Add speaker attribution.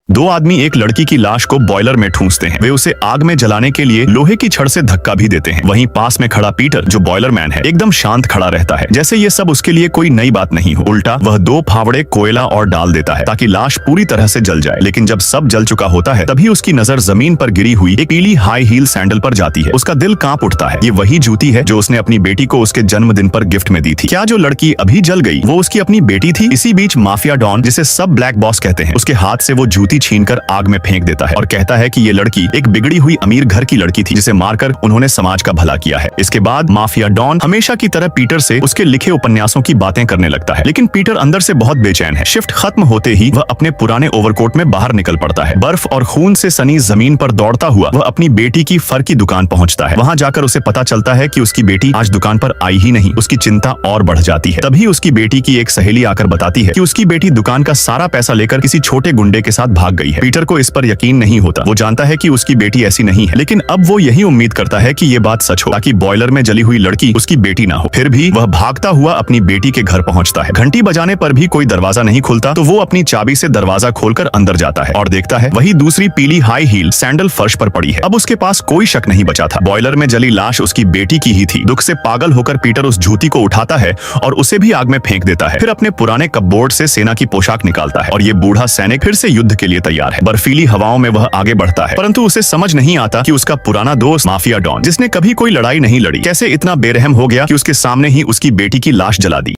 Speaker 1: दो आदमी एक लड़की की लाश को बॉयलर में ठूंसते हैं। वे उसे आग में जलाने के लिए लोहे की छड़ से धक्का भी देते हैं। वहीं पास में खड़ा पीटर, जो बॉयलर मैन है, एकदम शांत खड़ा रहता है, जैसे ये सब उसके लिए कोई नई बात नहीं हो। उल्टा वह 2 फावड़े कोयला और डाल देता है ताकि लाश पूरी तरह से जल जाए। लेकिन जब सब जल चुका होता है, तभी उसकी नजर जमीन पर गिरी हुई एक पीली हाई हील सैंडल पर जाती है। उसका दिल कांप उठता है। ये वही जूती है जो उसने अपनी बेटी को उसके जन्मदिन पर गिफ्ट में दी थी। क्या जो लड़की अभी जल गई वो उसकी अपनी बेटी थी? इसी बीच माफिया डॉन, जिसे सब ब्लैक बॉस कहते हैं, उसके हाथ से वो जूती छीनकर आग में फेंक देता है और कहता है कि ये लड़की एक बिगड़ी हुई अमीर घर की लड़की थी, जिसे मारकर उन्होंने समाज का भला किया है। इसके बाद माफिया डॉन हमेशा की तरह पीटर से उसके लिखे उपन्यासों की बातें करने लगता है। लेकिन पीटर अंदर से बहुत बेचैन है। शिफ्ट खत्म होते ही वह अपने पुराने ओवरकोट में बाहर निकल पड़ता है। बर्फ और खून से सनी जमीन पर दौड़ता हुआ वह अपनी बेटी की फर की दुकान पहुंचता है। वहां जाकर उसे पता चलता है कि उसकी बेटी आज दुकान पर आई ही नहीं। उसकी चिंता और बढ़ जाती है। तभी उसकी बेटी की एक सहेली आकर बताती है कि उसकी बेटी दुकान का सारा पैसा लेकर किसी छोटे गुंडे के साथ भाग गई है। पीटर को इस पर यकीन नहीं होता। वो जानता है कि उसकी बेटी ऐसी नहीं है, लेकिन अब वो यही उम्मीद करता है कि ये बात सच हो, ताकि बॉयलर में जली हुई लड़की उसकी बेटी ना हो। फिर भी वह भागता हुआ अपनी बेटी के घर पहुंचता है। घंटी बजाने पर भी कोई दरवाजा नहीं खुलता, तो वो अपनी चाबी से दरवाजा खोलकर अंदर जाता है और देखता है वही दूसरी पीली हाई हील सैंडल फर्श पर पड़ी है। अब उसके पास कोई शक नहीं बचा था। बॉयलर में जली लाश उसकी बेटी की ही थी। दुख से पागल होकर पीटर उस जूती को उठाता है और उसे भी आग में फेंक देता है। फिर अपने पुराने कपबोर्ड से सेना की पोशाक निकालता है और ये बूढ़ा सैनिक फिर से युद्ध के लिए तैयार है। बर्फीली हवाओं में वह आगे बढ़ता है, परंतु उसे समझ नहीं आता कि उसका पुराना दोस्त माफिया डॉन, जिसने कभी कोई लड़ाई नहीं लड़ी, कैसे इतना बेरहम हो गया कि उसके सामने ही उसकी बेटी की लाश जला दी।